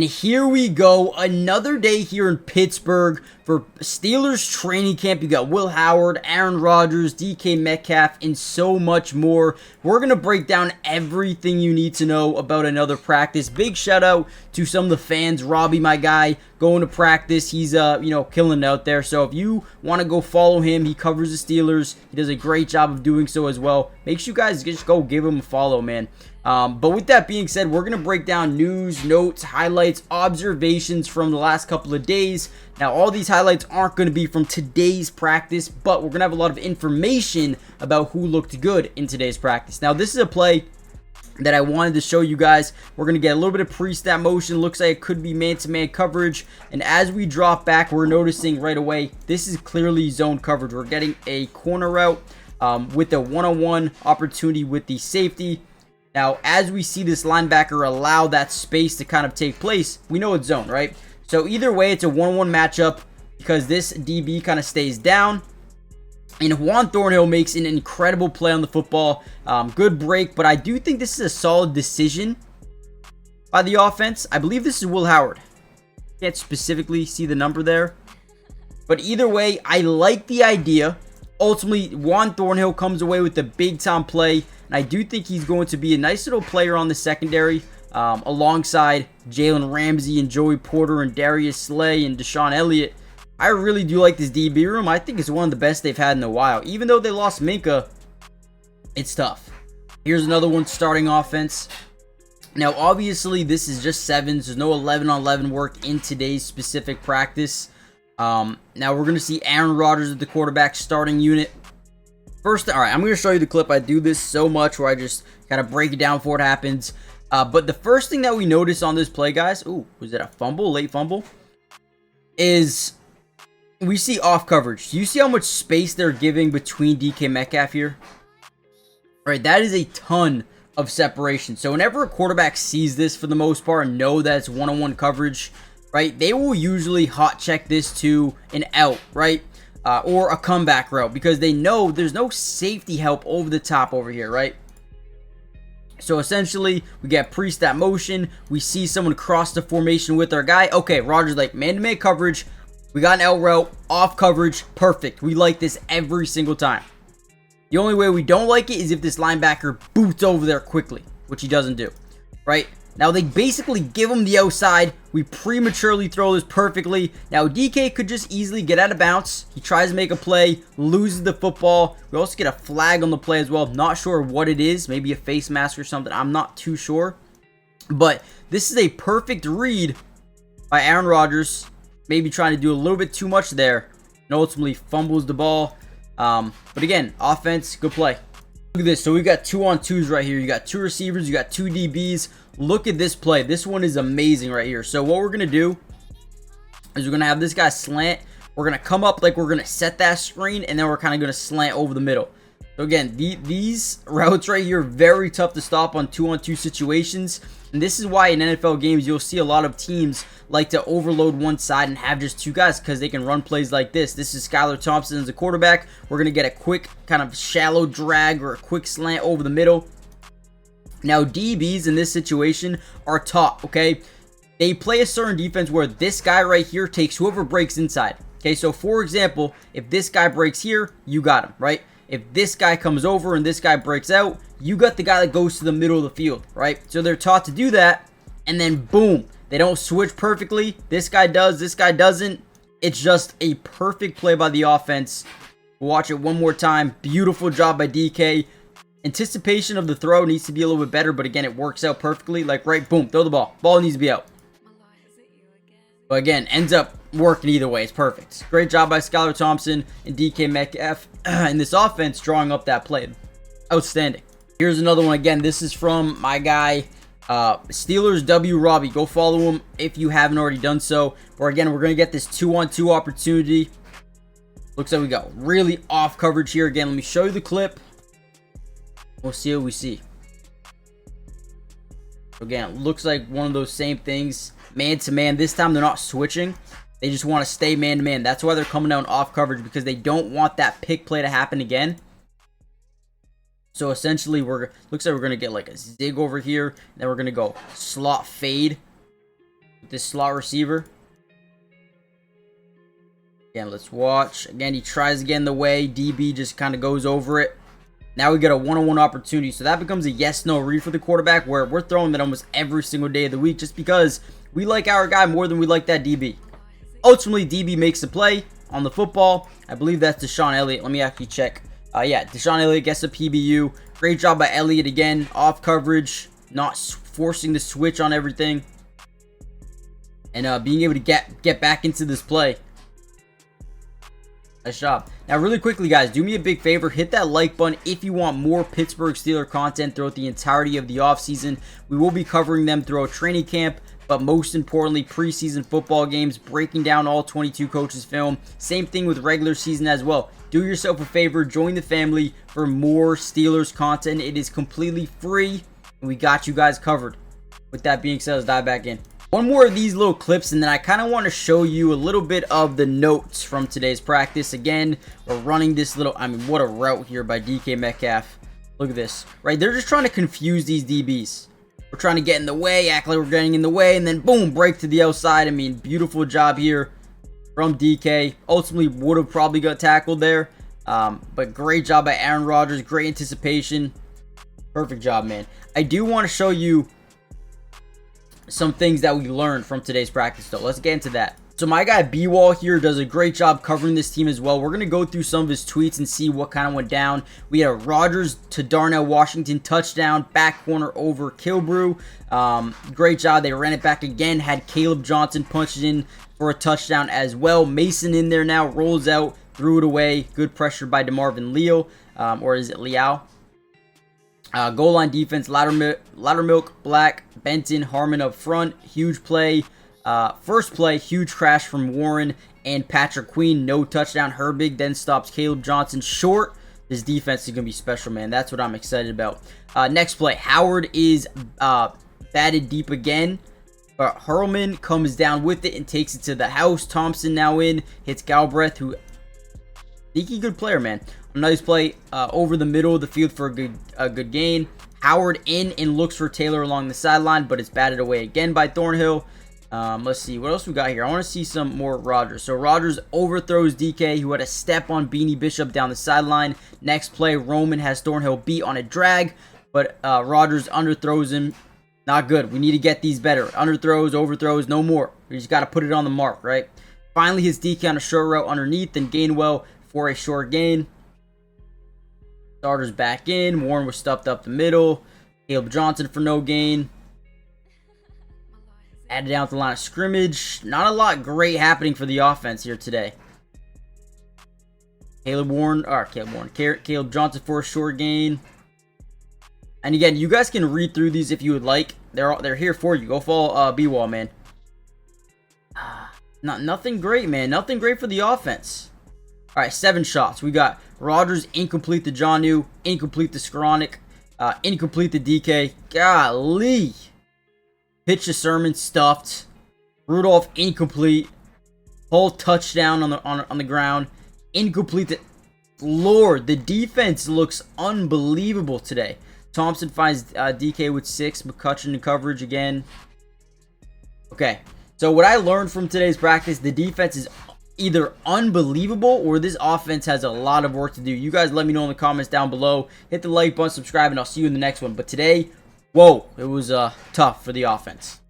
And here we go, another day here in Pittsburgh for Steelers training camp. You got Will Howard, Aaron Rodgers, DK Metcalf, and so much more. We're going to break down everything you need to know about another practice. Big shout out to some of the fans. Robbie, my guy, going to practice. He's, killing it out there. So if you want to go follow him, he covers the Steelers. He does a great job of doing so as well. Make sure you guys just go give him a follow, man. But with that being said, we're going to break down news, notes, highlights, observations from the last couple of days. Now, all these highlights aren't going to be from today's practice, but we're going to have a lot of information about who looked good in today's practice. Now, this is a play that I wanted to show you guys. We're going to get a little bit of pre-snap motion. Looks like it could be man-to-man coverage. And as we drop back, we're noticing right away, this is clearly zone coverage. We're getting a corner route with a one-on-one opportunity with the safety. Now, as we see this linebacker allow that space to kind of take place, we know it's zone, right? So either way, it's a 1-on-1 matchup because this DB kind of stays down. And Juan Thornhill makes an incredible play on the football. Good break, but I do think this is a solid decision by the offense. I believe this is Will Howard. Can't specifically see the number there. But either way, I like the idea. Ultimately, Juan Thornhill comes away with the big-time play. And I do think he's going to be a nice little player on the secondary alongside Jalen Ramsey and Joey Porter and Darius Slay and Deshaun Elliott. I really do like this DB room. I think it's one of the best they've had in a while. Even though they lost Minka, it's tough. Here's another one starting offense. Now, obviously, this is just sevens. There's no 11-on-11 work in today's specific practice. Now, we're going to see Aaron Rodgers at the quarterback starting unit. First, all right, I'm going to show you the clip. I do this so much where I just kind of break it down before it happens. But the first thing that we notice on this play, guys, ooh, was it a fumble, late fumble? Is we see off coverage. Do you see how much space they're giving between DK Metcalf here? All right, that is a ton of separation. So whenever a quarterback sees this, for the most part, and know that it's one-on-one coverage, right, they will usually hot check this to an out, right? Or a comeback route because they know there's no safety help over the top over here, right? So essentially, we get pre-snap motion. We see someone cross the formation with our guy. Okay, Rodgers like man-to-man coverage. We got an out route, off coverage, perfect. We like this every single time. The only way we don't like it is if this linebacker boots over there quickly, which he doesn't do, right? Now, they basically give him the outside. We prematurely throw this perfectly. Now, DK could just easily get out of bounds. He tries to make a play, loses the football. We also get a flag on the play as well. Not sure what it is. Maybe a face mask or something. I'm not too sure. But this is a perfect read by Aaron Rodgers. Maybe trying to do a little bit too much there. And ultimately fumbles the ball. But again, offense, good play. Look at this. So we got 2-on-2s right here. You got two receivers. You got two DBs. Look at this play. This one is amazing right here. So what we're going to do is we're going to have this guy slant. We're going to come up like we're going to set that screen, and then we're kind of going to slant over the middle. So again, these routes right here are very tough to stop on 2-on-2 situations. And this is why in NFL games, you'll see a lot of teams like to overload one side and have just two guys because they can run plays like this. This is Skylar Thompson as a quarterback. We're going to get a quick kind of shallow drag or a quick slant over the middle. Now, DBs in this situation are taught, okay? They play a certain defense where this guy right here takes whoever breaks inside. Okay, so for example, if this guy breaks here, you got him, right? If this guy comes over and this guy breaks out, you got the guy that goes to the middle of the field, right? So they're taught to do that, and then boom, they don't switch perfectly. This guy does, this guy doesn't. It's just a perfect play by the offense. Watch it one more time. Beautiful job by DK. Anticipation of the throw needs to be a little bit better, but again, it works out perfectly. Like, right, boom, throw the ball. Ball needs to be out. But again, ends up working either way. It's perfect. Great job by Skylar Thompson and DK Metcalf in this offense drawing up that play. Outstanding. Here's another one again. This is from my guy, Steelers W. Robbie. Go follow him if you haven't already done so. Or again, we're going to get this 2-on-2 opportunity. Looks like we got really off coverage here. Again, let me show you the clip. We'll see what we see. Again, it looks like one of those same things. Man-to-man. This time they're not switching. They just want to stay man-to-man. That's why they're coming down off coverage, because they don't want that pick play to happen again. So essentially, looks like we're going to get like a zig over here. And then we're going to go slot fade. this slot receiver. Again, let's watch. Again, he tries to get in the way. DB just kind of goes over it. Now we get a one-on-one opportunity. So that becomes a yes-no read for the quarterback, where we're throwing that almost every single day of the week just because we like our guy more than we like that DB. Ultimately, DB makes the play on the football. I believe that's Deshaun Elliott. Let me actually check. Yeah, Deshaun Elliott gets a PBU. Great job by Elliott again. Off coverage. Not forcing the switch on everything. And being able to get back into this play. Nice job. Now, really quickly, guys, do me a big favor. Hit that like button if you want more Pittsburgh Steelers content throughout the entirety of the offseason. We will be covering them throughout training camp, but most importantly, preseason football games, breaking down all 22 coaches' film. Same thing with regular season as well. Do yourself a favor. Join the family for more Steelers content. It is completely free, and we got you guys covered. With that being said, let's dive back in. One more of these little clips, and then I kind of want to show you a little bit of the notes from today's practice. Again, we're running this little, I mean, what a route here by DK Metcalf. Look at this, right? They're just trying to confuse these DBs. We're trying to get in the way, act like we're getting in the way, and then boom, break to the outside. I mean, beautiful job here from DK. Ultimately, would have probably got tackled there, but great job by Aaron Rodgers. Great anticipation. Perfect job, man. I do want to show you some things that we learned from today's practice, though. Let's get into that. So my guy B-Wall here does a great job covering this team as well. We're going to go through some of his tweets and see what kind of went down. We had a Rodgers to Darnell Washington touchdown, back corner over Kilbrew. Great job. They ran it back again, had Caleb Johnson punched in for a touchdown as well. Mason in there now, rolls out, threw it away. Good pressure by DeMarvin Leal, or is it Liao? Goal line defense, Loudermilk, Black, Benton, Harmon up front. Huge play. First play, huge crash from Warren and Patrick Queen. No touchdown. Herbig then stops Caleb Johnson short. This defense is going to be special, man. That's what I'm excited about. Next play, Howard is batted deep again. But Hurlman comes down with it and takes it to the house. Thompson now in. Hits Galbraith, who... Sneaky good player, man. A nice play over the middle of the field for a good gain. Howard in and looks for Taylor along the sideline, but it's batted away again by Thornhill. Let's see. What else we got here? I want to see some more Rodgers. So Rodgers overthrows DK, who had a step on Beanie Bishop down the sideline. Next play, Roman has Thornhill beat on a drag, but Rodgers underthrows him. Not good. We need to get these better. Underthrows, overthrows, no more. We just got to put it on the mark, right? Finally hits DK on a short route underneath, and Gainwell for a short gain. Starters back in. Warren was stuffed up the middle. Caleb Johnson for no gain. Added down to the line of scrimmage. Not a lot great happening for the offense here today. Caleb Johnson for a short gain. And again, you guys can read through these if you would like. They're here for you. Go follow B-Wall, man. Nothing great, man. Nothing great for the offense. All right, 7 shots. We got Rodgers incomplete to Jonnu, incomplete to Skoranek, incomplete to DK. Golly. Pitch to Sermon, stuffed. Rudolph incomplete. Whole touchdown on the ground. Incomplete to... Lord, the defense looks unbelievable today. Thompson finds DK with 6. McCutcheon in coverage again. Okay, so what I learned from today's practice, the defense is either unbelievable or this offense has a lot of work to do. You guys let me know in the comments down below. Hit the like button, subscribe, and I'll see you in the next one. But today, whoa, it was tough for the offense.